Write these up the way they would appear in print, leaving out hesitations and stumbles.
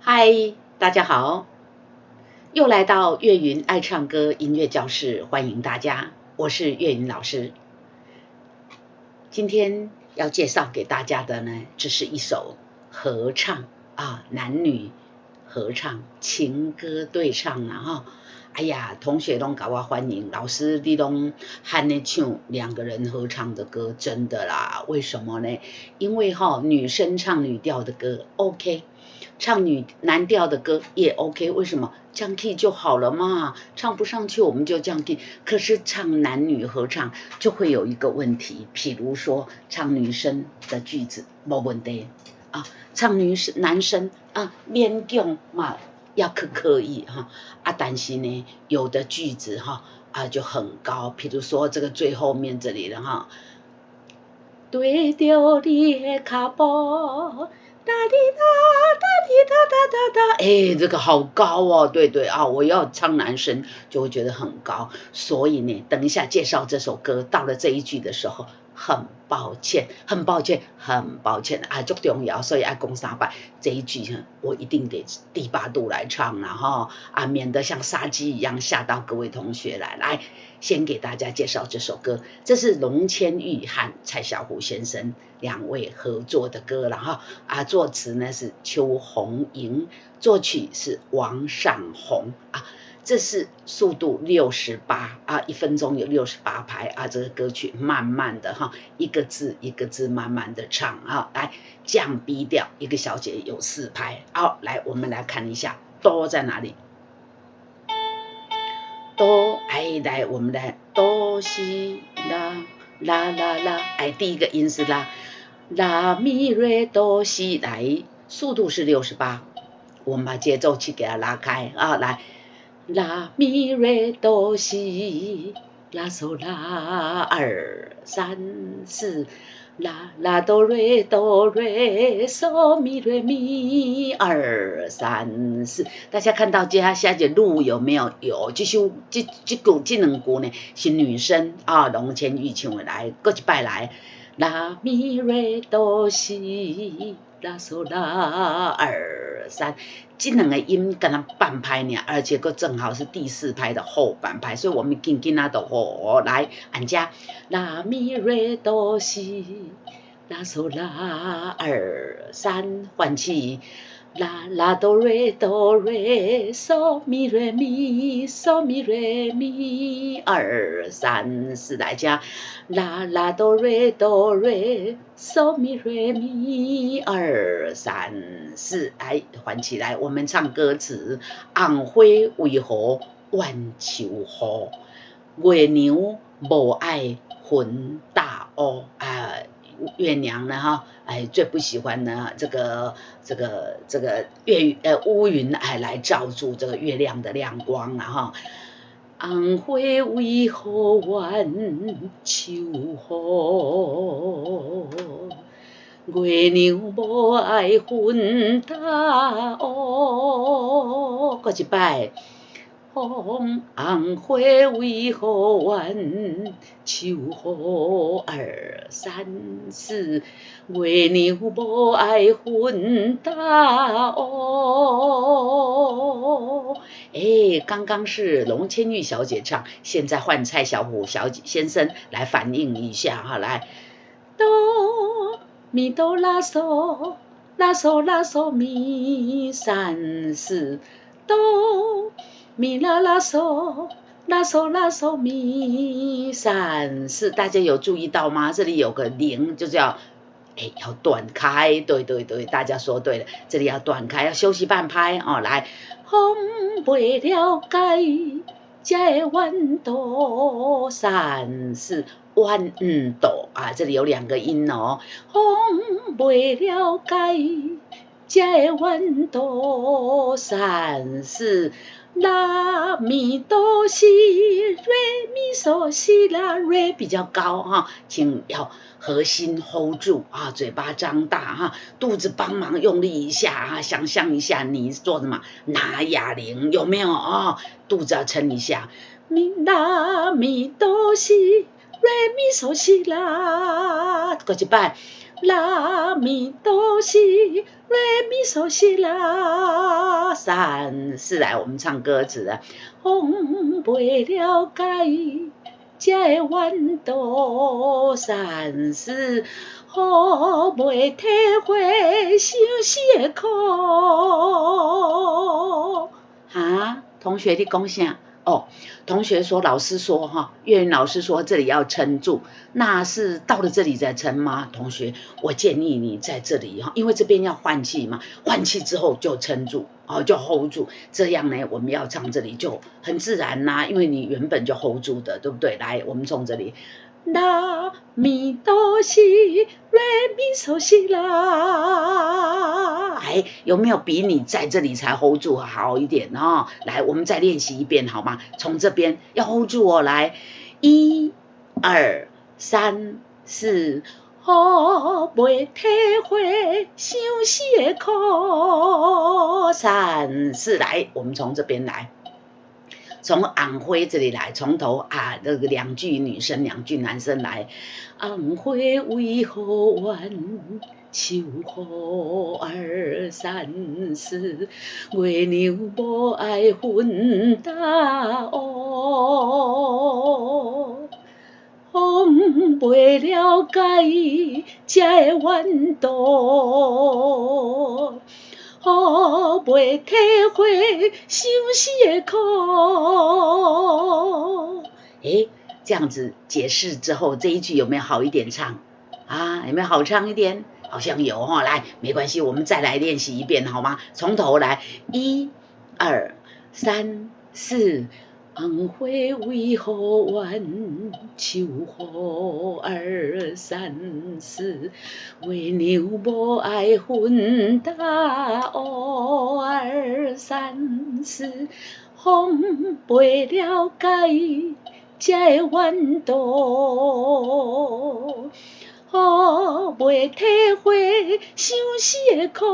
嗨，大家好，又来到岳云爱唱歌音乐教室，欢迎大家，我是岳云老师。今天要介绍给大家的呢，这是一首合唱男女合唱情歌对唱哈。哎呀，同学都给我欢迎，老师你都喊你唱两个人合唱的歌，真的啦？为什么呢？因为女生唱女调的歌 OK。唱男调的歌也 OK， 为什么？降 key 就好了嘛，唱不上去我们就降 key。可是唱男女合唱就会有一个问题，譬如说唱女生的句子没问题唱男生勉强嘛也可以但是呢有的句子就很高，譬如说这个最后面这里的对着你的脚步。哒滴哒，这个好高哦，对我要唱男生就会觉得很高，所以呢，等一下介绍这首歌，到了这一句的时候，很抱歉足重要，所以要讲3摆，这一句我一定得第8度来唱了免得像杀鸡一样吓到各位同学来。先给大家介绍这首歌，这是龙千玉和蔡小虎先生2位合作的歌了作词呢是邱红莹，作曲是王尚宏这是速度681分钟有68拍这个歌曲慢慢的一个字一个字慢慢的唱来降 B 调，1个小节有4拍来我们来看一下哆在哪里，哆来我们来哆西啦第一个音是拉咪瑞哆西，来速度是68，我们把节奏器给它拉开来拉咪瑞哆西拉嗦拉2 3 4拉哆瑞嗦咪瑞咪2 3 4，大家看到接下来路有没有？有，这2句呢是女生龙千玉唱的，来过一摆来拉咪瑞哆西拉嗦拉2 3，这2个音跟它半拍呢，而且正好是第4拍的后半拍，所以我们紧就来按家拉咪瑞哆西拉嗦拉2 3，换气拉哆瑞嗦咪瑞咪2 3 4，来加拉哆瑞嗦咪瑞咪2 3 4，来换起来，我们唱歌词：红花为何怨秋雨，月娘无爱分大乌月娘呢最不喜欢呢这个乌云来罩住这个月亮的亮光红花为何怨秋雨，月娘无爱分大乌，再一摆。红花为何怨秋雨2 3 4，月娘无爱分大乌。刚刚是龙千玉小姐唱，现在换蔡小虎先生来反应一下来哆咪哆拉嗦咪3 4哆咪啦啦嗦咪3 4，大家有注意到吗？这里有个0，就叫要断开，对，大家说对了，这里要断开，要休息半拍来，风袂了解这弯度3 4弯度这里有2个音风袂了解这弯度3 4拉咪哆西瑞咪嗦西拉瑞比较高请要核心 hold 住嘴巴张大肚子帮忙用力一下想象一下你做什么拿哑铃，有没有肚子要撑一下，拉咪哆西瑞咪嗦西拉，过一摆拉咪哆西瑞咪嗦西拉三四，来我们唱歌词了。风袂了解这个弯道三四，雨袂体会相思的苦。哈，同学你讲啥？哦，同学说，老师说哈，粤语老师说这里要撑住，那是到了这里再撑吗？同学，我建议你在这里哈，因为这边要换气嘛，换气之后就撑住，哦，就 hold 住，这样呢，我们要唱这里就很自然啦，因为你原本就 hold 住的，对不对？来，我们从这里。拉咪哆西瑞咪嗦西拉，哎，有没有比你在这里才 hold 住好一点哦？来，我们再练习一遍好吗？从这边要 hold 住哦，来，1、2、3、4，雨袂体会相思的苦，3、4，来，我们从这边来。从红花这里来，从头啊，这个2句女生，2句男生来。红花为何弯，秋雨二三四，月娘无爱分大乌。风袂了解这个弯道，雨袂体会相思的苦。诶，这样子解释之后，这一句有没有好一点唱啊？有没有好唱一点？好像有哈，来，没关系，我们再来练习一遍好吗？从头来，1、2、3、4。红花为何弯，秋雨二三四，月娘无爱分大乌二三四，风袂了解这个弯道，雨袂体会相思的苦。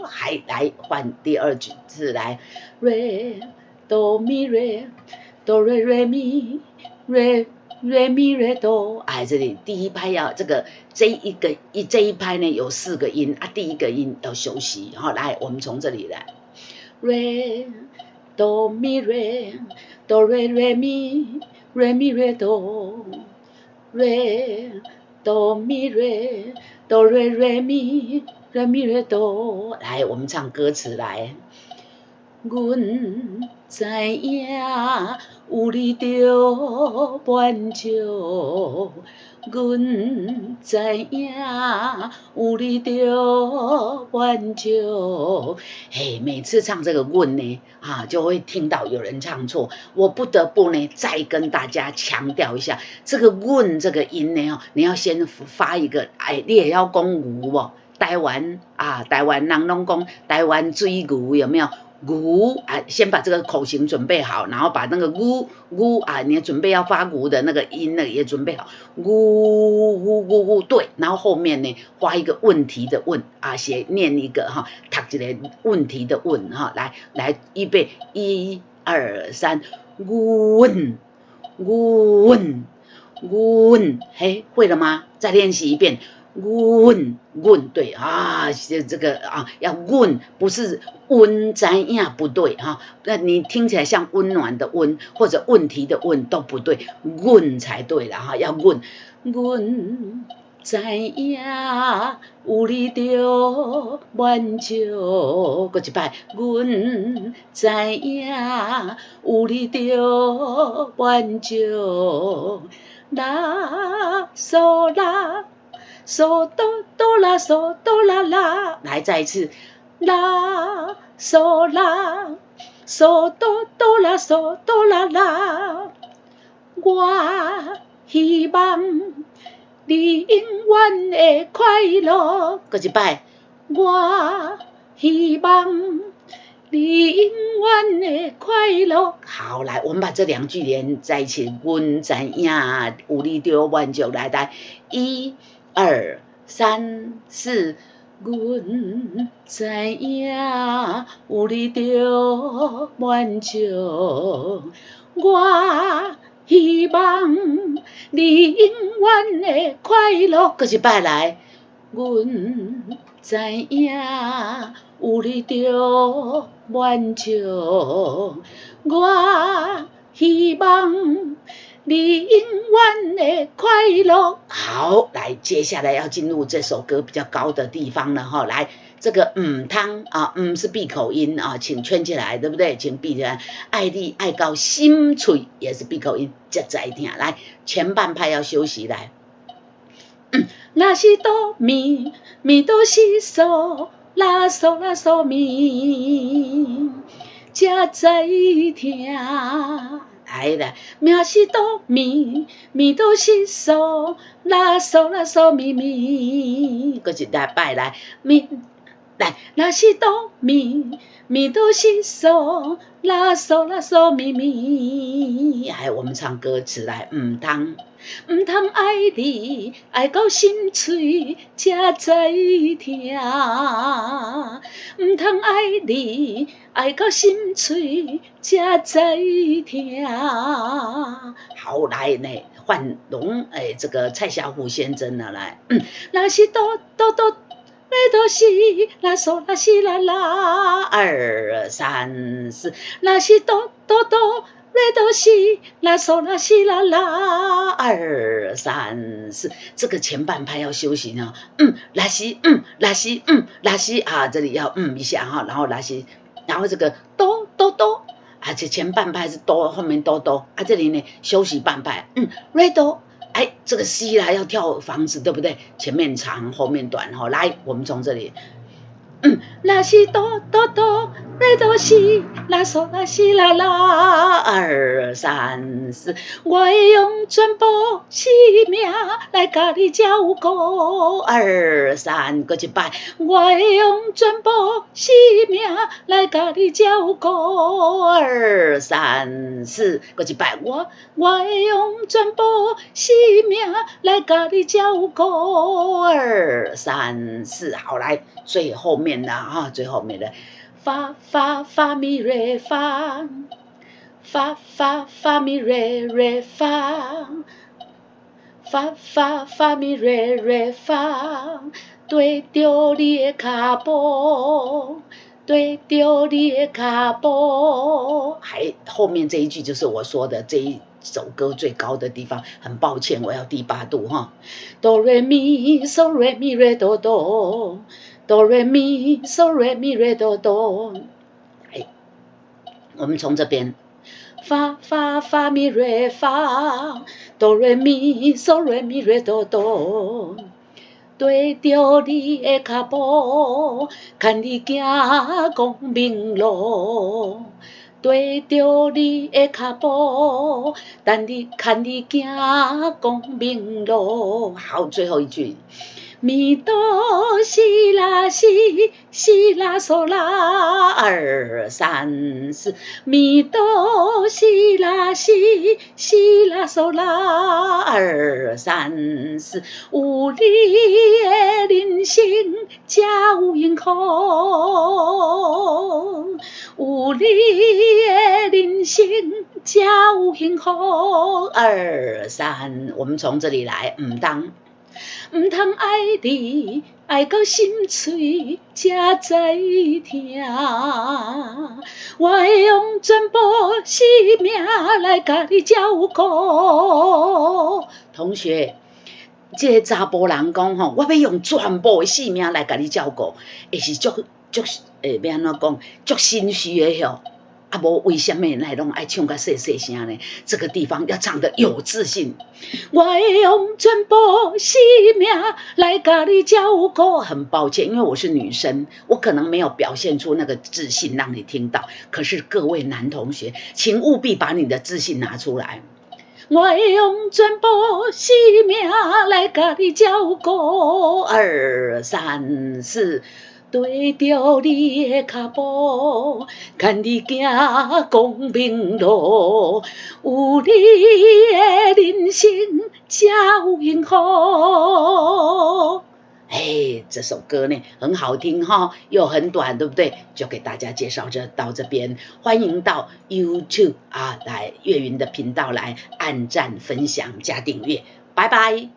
还来换第2句字来。瑞哆咪瑞哆瑞瑞咪瑞瑞咪瑞哆，哎，这里第一拍要这一拍呢有4个音啊，第1个音要休息。好，来，我们从这里来，瑞哆咪瑞哆瑞瑞咪瑞咪瑞哆，瑞哆咪瑞哆瑞瑞咪瑞咪瑞哆。来，我们唱歌词来。阮知影有你着挽救，阮知影有你着挽救。嘿，每次唱这个阮呢，就会听到有人唱错，我不得不呢再跟大家强调一下，这个阮这个音呢，你要先发一个，哎，你也要讲牛哦。台湾人拢讲台湾水牛，有没有？牛啊，先把这个口型准备好，然后把那个牛啊，你准备要发牛的那个音呢也准备好，牛对，然后后面呢画一个问题的问啊，念一个哈，读一个问题的问哈，来预备1、2、3，问，嘿，会了吗？再练习一遍。问对啊，这个啊要问，不是温知影不对哈，那你听起来像温暖的温或者问题的问都不对，问才对了哈，要问。阮知影有你着挽救，搁一摆，阮知影有你着挽救，拉嗦拉。嗦哆啦嗦哆啦啦，来再一次，啦嗦啦嗦哆啦嗦哆啦啦，我希望你永远会快乐。搁一摆，我希望你永远会快乐。好，来，我们把这2句连在一起。阮知影有你着挽救，来1、2、3、4，阮知影有你着挽救，我希望你永远的快乐。搁一摆来，阮知影有你就满足，我希望你永远的快乐。好，来，接下来要进入这首歌比较高的地方了哈，来。这个汤啊，是闭口音啊，请圈起来，对不对？请闭起来。爱你爱到心脆也是闭口音，这在听。来，前半拍要休息来。那是哆咪，咪哆西嗦，拉嗦拉嗦咪，这在听。来了，咪是哆咪，咪哆西嗦，拉嗦拉嗦咪咪，搁一大摆来咪。来，那是哆咪，咪哆西嗦，拉嗦拉嗦咪咪。哎，我们唱歌词来，通爱你，爱到心碎才知听。通爱你，爱到心碎才知听。好，来呢，换龙这个蔡小虎先生呢来，那是哆哆哆。咪哆西拉嗦拉西啦啦，2、3、4，拉西哆哆哆，咪哆西拉嗦拉西啦啦，2、3、4。这个前半拍要休息呢，拉西，拉西，拉西啊，这里要一下哈，然后拉西，然后这个哆哆哆。这前半拍是哆，后面哆哆啊，这里呢休息半拍，瑞哆。这个西啦要跳房子，对不对？前面长，后面短哈。来，我们从这里，拉西哆哆哆，瑞哆西，拉嗦拉西啦啦，2、3、4，我会用全部生命来甲你照顾，2、3，搁一摆，我会用全部生命来甲你照顾，2、3、4，搁一摆，我会用全部生命来甲你照顾，2、3、4，好来，最后面的啊，最后面的发发发咪瑞发，发发发咪瑞瑞发，发发发咪瑞瑞发，对着你的脚步，对着你的脚步。后面这一句就是我说的这一首歌最高的地方，很抱歉，我要第8度哈。哆瑞咪嗦瑞咪瑞哆哆，哆瑞咪嗦瑞咪瑞哆哆。我们从这边。发发发咪瑞发，哆瑞咪嗦瑞咪瑞哆哆，对着你的脚步，看你行光明路，对着你的脚步，看你行光明路。好，最后一句。咪哆西拉西，西拉嗦拉，2、3、4，咪哆西拉西，西拉嗦拉，2、3、4，有你的人生才有幸福，有你的人生才有幸福，2、3，我们从这里来，唔通爱你，爱到心碎才知听。我会用全部生命来甲你照顾。同学，这个查甫人讲吼，我要用全部的生命来甲你照顾，会是要安怎讲，足心虚的吼。无为什么来拢爱唱甲细细声呢？这个地方要唱得有自信。我会用全部生命来甲你照顾。很抱歉，因为我是女生，我可能没有表现出那个自信让你听到。可是各位男同学，请务必把你的自信拿出来。我会用全部生命来甲你照顾。2、3、4。对着你的脚步，看你行光明路，有你的人生才有幸福。这首歌呢很好听哈，又很短，对不对？就给大家介绍到这边，欢迎到 YouTube 来岳云的频道来按赞、分享、加订阅，拜拜。